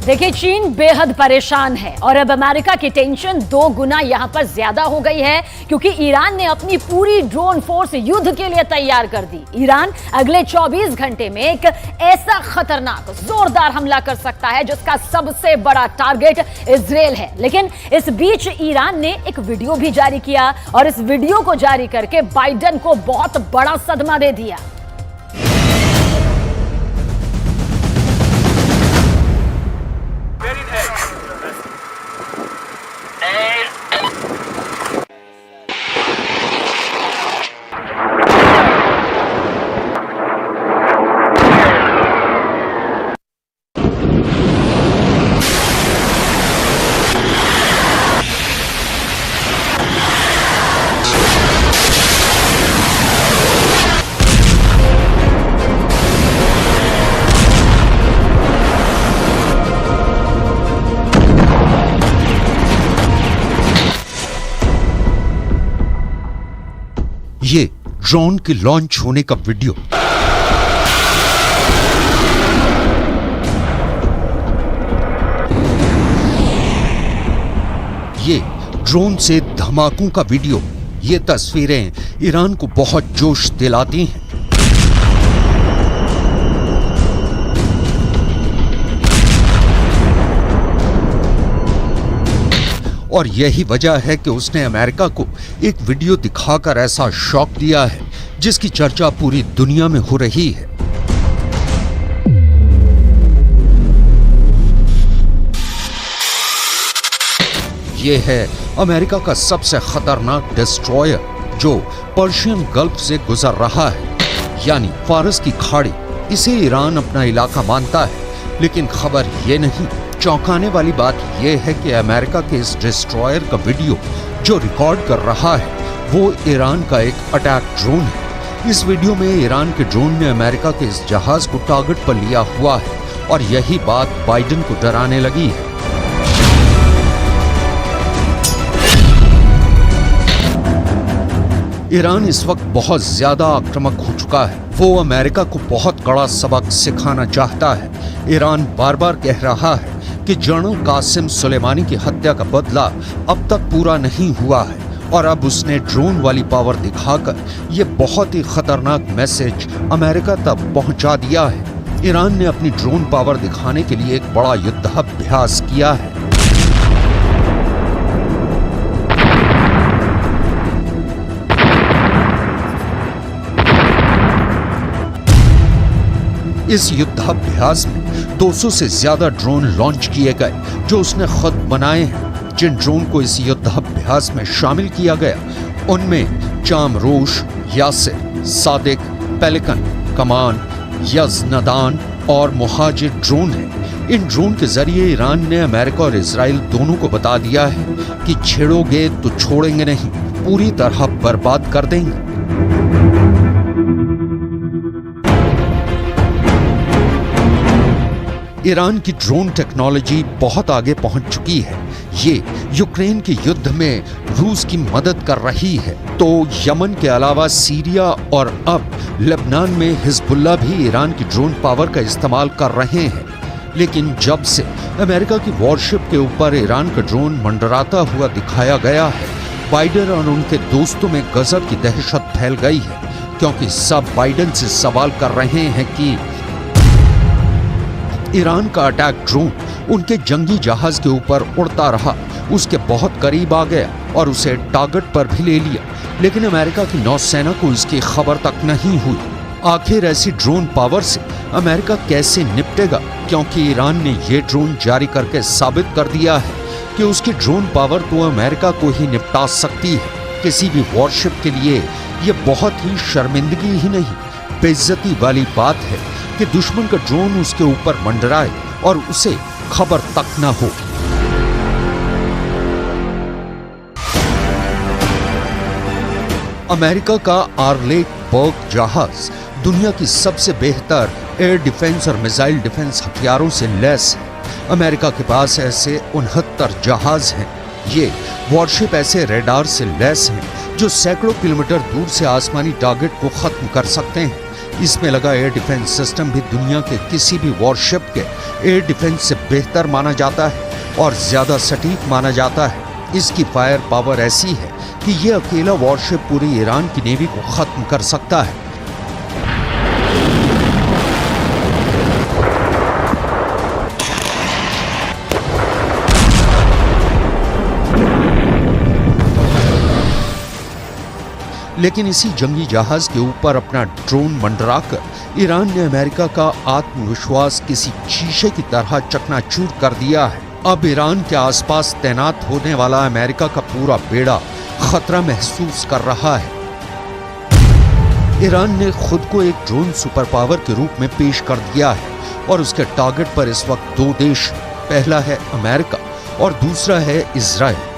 देखिए, चीन बेहद परेशान है और अब अमेरिका की टेंशन 2 गुना यहां पर ज्यादा हो गई है क्योंकि ईरान ने अपनी पूरी ड्रोन फोर्स युद्ध के लिए तैयार कर दी। ईरान अगले 24 घंटे में एक ऐसा खतरनाक जोरदार हमला कर सकता है जिसका सबसे बड़ा टारगेट इजराइल है। लेकिन इस बीच ईरान ने एक वीडियो भी जारी किया और इस वीडियो को जारी करके बाइडेन को बहुत बड़ा सदमा दे दिया। ये ड्रोन के लॉन्च होने का वीडियो। ये ड्रोन से धमाकों का वीडियो। ये तस्वीरें ईरान को बहुत जोश दिलाती हैं। और यही वजह है कि उसने अमेरिका को एक वीडियो दिखाकर ऐसा शॉक दिया है जिसकी चर्चा पूरी दुनिया में हो रही है। यह है अमेरिका का सबसे खतरनाक डिस्ट्रॉयर जो पर्शियन गल्फ से गुजर रहा है, यानी फारस की खाड़ी। इसे ईरान अपना इलाका मानता है, लेकिन खबर यह नहीं, चौंकाने वाली बात यह है कि अमेरिका के इस डिस्ट्रॉयर का वीडियो जो रिकॉर्ड कर रहा है वो ईरान का एक अटैक ड्रोन है। इस वीडियो में ईरान के ड्रोन ने अमेरिका के इस जहाज को टारगेट पर लिया हुआ है और यही बात बाइडेन को डराने लगी है। ईरान इस वक्त बहुत ज्यादा आक्रामक हो चुका है। वो अमेरिका को बहुत कड़ा सबक सिखाना चाहता है। ईरान बार बार कह रहा है कि जनरल कासिम सुलेमानी की हत्या का बदला अब तक पूरा नहीं हुआ है और अब उसने ड्रोन वाली पावर दिखाकर ये बहुत ही खतरनाक मैसेज अमेरिका तक पहुंचा दिया है। ईरान ने अपनी ड्रोन पावर दिखाने के लिए एक बड़ा युद्धाभ्यास किया है। इस युद्धाभ्यास में 200 से ज्यादा ड्रोन लॉन्च किए गए जो उसने खुद बनाए हैं। जिन ड्रोन को इस युद्धाभ्यास में शामिल किया गया उनमें चामरोश, यासिर, सादिक, पेलिकन, कमान, यज़नदान और मुहाजिर ड्रोन हैं। इन ड्रोन के जरिए ईरान ने अमेरिका और इजराइल दोनों को बता दिया है कि छेड़ोगे तो छोड़ेंगे नहीं, पूरी तरह बर्बाद कर देंगे। ईरान की ड्रोन टेक्नोलॉजी बहुत आगे पहुंच चुकी है। ये यूक्रेन के युद्ध में रूस की मदद कर रही है, तो यमन के अलावा सीरिया और अब लेबनान में हिजबुल्लाह भी ईरान की ड्रोन पावर का इस्तेमाल कर रहे हैं। लेकिन जब से अमेरिका की वॉरशिप के ऊपर ईरान का ड्रोन मंडराता हुआ दिखाया गया है, बाइडेन और उनके दोस्तों में गजब की दहशत फैल गई है, क्योंकि सब बाइडेन से सवाल कर रहे हैं कि ईरान का अटैक ड्रोन उनके जंगी जहाज के ऊपर उड़ता रहा, उसके बहुत करीब आ गया और उसे टारगेट पर भी ले लिया, लेकिन अमेरिका की नौसेना को इसकी खबर तक नहीं हुई। आखिर ऐसी ड्रोन पावर से अमेरिका कैसे निपटेगा, क्योंकि ईरान ने ये ड्रोन जारी करके साबित कर दिया है कि उसकी ड्रोन पावर तो अमेरिका को ही निपटा सकती है। किसी भी वॉरशिप के लिए ये बहुत ही शर्मिंदगी ही नहीं, बेइज्जती वाली बात है कि दुश्मन का ड्रोन उसके ऊपर मंडराए और उसे खबर तक न हो। अमेरिका का आर्लेट बर्ग जहाज दुनिया की सबसे बेहतर एयर डिफेंस और मिसाइल डिफेंस हथियारों से लैस है। अमेरिका के पास ऐसे 69 जहाज हैं। ये वॉरशिप ऐसे रेडार से लैस हैं जो सैकड़ों किलोमीटर दूर से आसमानी टारगेट को खत्म कर सकते हैं। इसमें लगा एयर डिफेंस सिस्टम भी दुनिया के किसी भी वॉरशिप के एयर डिफेंस से बेहतर माना जाता है और ज्यादा सटीक माना जाता है। इसकी फायर पावर ऐसी है कि ये अकेला वॉरशिप पूरी ईरान की नेवी को खत्म कर सकता है। लेकिन इसी जंगी जहाज के ऊपर अपना ड्रोन मंडराकर ईरान ने अमेरिका का आत्मविश्वास किसी शीशे की तरह चकनाचूर कर दिया है। अब ईरान के आसपास तैनात होने वाला अमेरिका का पूरा बेड़ा खतरा महसूस कर रहा है। ईरान ने खुद को एक ड्रोन सुपर पावर के रूप में पेश कर दिया है और उसके टारगेट पर इस वक्त दो देश, पहला है अमेरिका और दूसरा है इजराइल।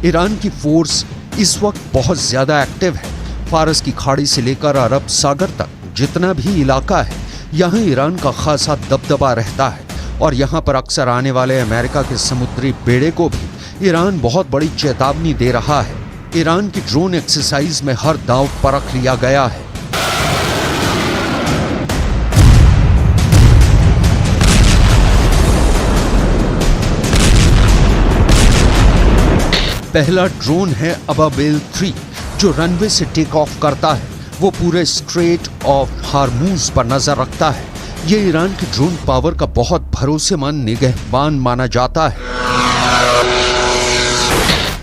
ईरान की फोर्स इस वक्त बहुत ज्यादा एक्टिव है। फारस की खाड़ी से लेकर अरब सागर तक जितना भी इलाका है, यहाँ ईरान का खासा दबदबा रहता है और यहाँ पर अक्सर आने वाले अमेरिका के समुद्री बेड़े को भी ईरान बहुत बड़ी चेतावनी दे रहा है। ईरान की ड्रोन एक्सरसाइज में हर दांव परख लिया गया है। पहला ड्रोन है अबाबिल 3 जो रनवे से टेक ऑफ करता है। वो पूरे स्ट्रेट ऑफ हार्मूज पर नजर रखता है। ये ईरान की ड्रोन पावर का बहुत भरोसेमंद निगहबान माना जाता है।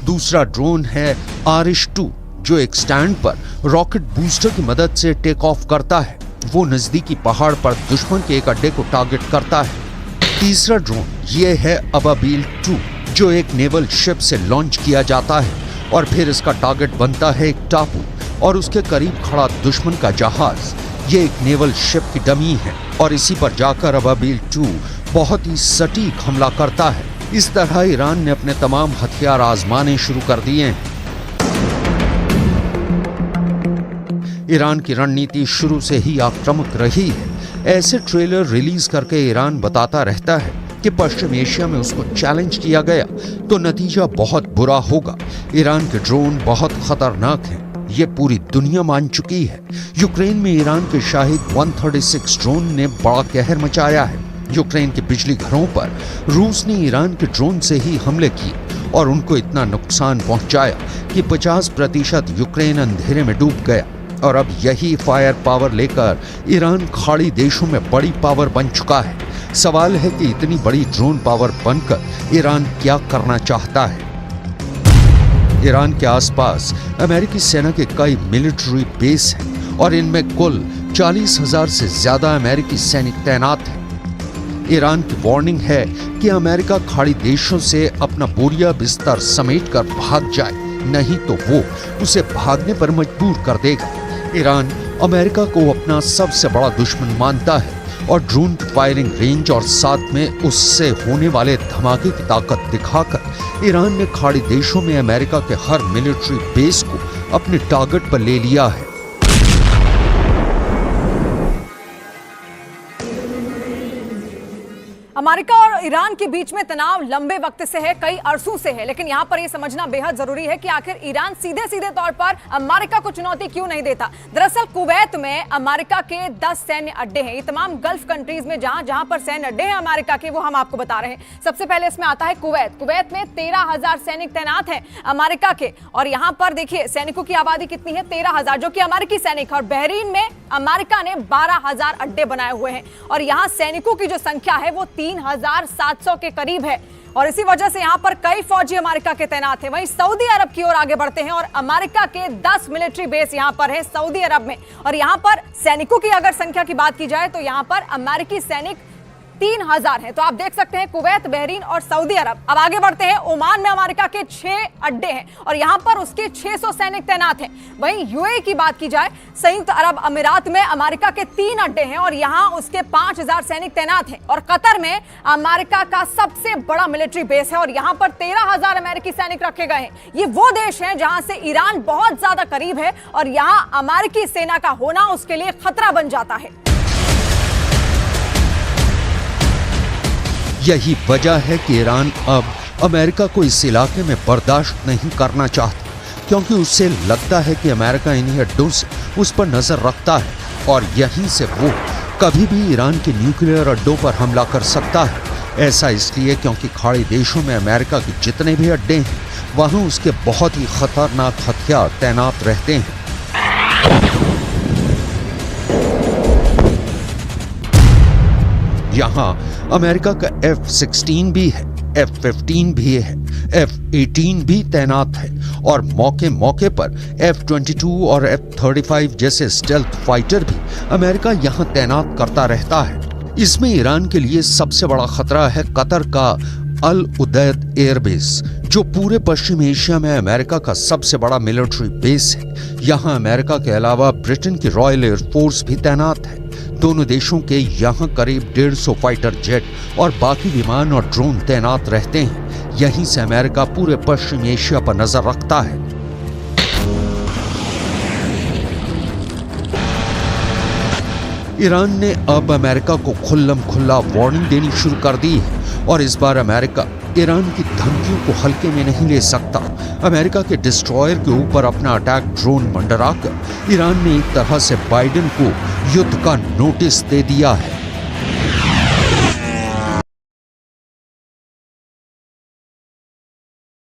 दूसरा ड्रोन है आरिश 2 जो एक स्टैंड पर रॉकेट बूस्टर की मदद से टेक ऑफ करता है। वो नजदीकी पहाड़ पर दुश्मन के एक अड्डे को टारगेट करता है। तीसरा ड्रोन ये है अबाबिल 2 जो एक नेवल शिप से लॉन्च किया जाता है और फिर इसका टारगेट बनता है एक टापू और उसके करीब खड़ा दुश्मन का जहाज। ये एक नेवल शिप की डमी है और इसी पर जाकर अबाबिल 2 बहुत ही सटीक हमला करता है। इस तरह ईरान ने अपने तमाम हथियार आजमाने शुरू कर दिए हैं। ईरान की रणनीति शुरू से ही आक्रामक रही है। ऐसे ट्रेलर रिलीज करके ईरान बताता रहता है कि पश्चिम एशिया में उसको चैलेंज किया गया तो नतीजा बहुत बुरा होगा। ईरान के ड्रोन बहुत खतरनाक हैं, ये पूरी दुनिया मान चुकी है। यूक्रेन में ईरान के शाहिद 136 ड्रोन ने बड़ा कहर मचाया है। यूक्रेन के बिजली घरों पर रूस ने ईरान के ड्रोन से ही हमले किए और उनको इतना नुकसान पहुंचाया कि 50% यूक्रेन अंधेरे में डूब गया। और अब यही फायर पावर लेकर ईरान खाड़ी देशों में बड़ी पावर बन चुका है। सवाल है कि इतनी बड़ी ड्रोन पावर बनकर ईरान क्या करना चाहता है। ईरान के आसपास अमेरिकी सेना के कई मिलिट्री बेस हैं और इनमें कुल 40,000 से ज्यादा अमेरिकी सैनिक तैनात हैं। ईरान की वार्निंग है कि अमेरिका खाड़ी देशों से अपना बोरिया बिस्तर समेटकर भाग जाए, नहीं तो वो उसे भागने पर मजबूर कर देगा। ईरान अमेरिका को अपना सबसे बड़ा दुश्मन मानता है और ड्रोन की फायरिंग रेंज और साथ में उससे होने वाले धमाके की ताकत दिखाकर ईरान ने खाड़ी देशों में अमेरिका के हर मिलिट्री बेस को अपने टारगेट पर ले लिया है। अमेरिका और ईरान के बीच में तनाव लंबे वक्त से है, कई अरसों से है, लेकिन यहाँ पर यह समझना बेहद जरूरी है कि आखिर ईरान सीधे सीधे तौर पर अमेरिका को चुनौती क्यों नहीं देता। दरअसल कुवैत में अमेरिका के 10 सैन्य अड्डे हैं। ये तमाम गल्फ कंट्रीज में जहां पर सैन्य अड्डे हैं अमेरिका के, वो हम आपको बता रहे हैं। सबसे पहले इसमें आता है कुवैत। कुवैत में 13,000 सैनिक तैनात हैं अमेरिका के, और यहाँ पर देखिए सैनिकों की आबादी कितनी है, 13,000, जो कि अमेरिकी सैनिक। और बहरीन में अमेरिका ने 12,000 अड्डे बनाए हुए हैं और यहाँ सैनिकों की जो संख्या है वो 3,700 के करीब है, और इसी वजह से यहां पर कई फौजी अमेरिका के तैनात हैं। वहीं सऊदी अरब की ओर आगे बढ़ते हैं और अमेरिका के 10 मिलिट्री बेस यहां पर है सऊदी अरब में, और यहां पर सैनिकों की अगर संख्या की बात की जाए तो यहां पर अमेरिकी सैनिक 3,000 हैं। तो आप देख सकते हैं कुवैत, बहरीन और सऊदी अरब। अब आगे बढ़ते हैं, ओमान में अमेरिका के 6 अड्डे हैं और यहां पर उसके 600 सैनिक तैनात हैं। वहीं यूएई की बात की जाए, संयुक्त अरब अमीरात में अमेरिका के 3 अड्डे हैं और यहां उसके 5,000 सैनिक तैनात हैं। और कतर में अमेरिका का सबसे बड़ा मिलिट्री बेस है और यहां पर 13,000 अमेरिकी सैनिक रखे गए हैं। ये वो देश हैं जहां से ईरान बहुत ज्यादा करीब है और यहां अमेरिकी सेना का होना उसके लिए खतरा बन जाता है। यही वजह है कि ईरान अब अमेरिका को इस इलाके में बर्दाश्त नहीं करना चाहता। क्योंकि उससे लगता है कि अमेरिका इन्हीं अड्डों से उस पर नजर रखता है और यहीं से वो कभी भी ईरान के न्यूक्लियर अड्डों पर हमला कर सकता है। ऐसा इसलिए क्योंकि खाड़ी देशों में अमेरिका के जितने भी अड्डे हैं वहां उसके बहुत ही खतरनाक हथियार तैनात रहते हैं। यहाँ अमेरिका का F-16 भी है, F-15 भी है, F-18 भी तैनात है और मौके मौके पर F-22 और F-35 जैसे स्टेल्थ फाइटर भी अमेरिका यहाँ तैनात करता रहता है। इसमें ईरान के लिए सबसे बड़ा खतरा है कतर का अल उदैद एयरबेस, जो पूरे पश्चिम एशिया में अमेरिका का सबसे बड़ा मिलिट्री बेस है। यहाँ अमेरिका के अलावा ब्रिटेन की रॉयल एयरफोर्स भी तैनात है। दोनों देशों के यहाँ करीब 150 फाइटर जेट और बाकी विमान और ड्रोन तैनात रहते हैं। यहीं से अमेरिका पूरे पश्चिम एशिया पर नजर रखता है। ईरान ने अब अमेरिका को खुल्लम खुल्ला वार्निंग देनी शुरू कर दी है और इस बार अमेरिका ईरान की धमकियों को हल्के में नहीं ले सकता। अमेरिका के डिस्ट्रॉयर के ऊपर अपना अटैक ड्रोन मंडराकर ईरान ने एक तरह से बाइडेन को युद्ध का नोटिस दे दिया है।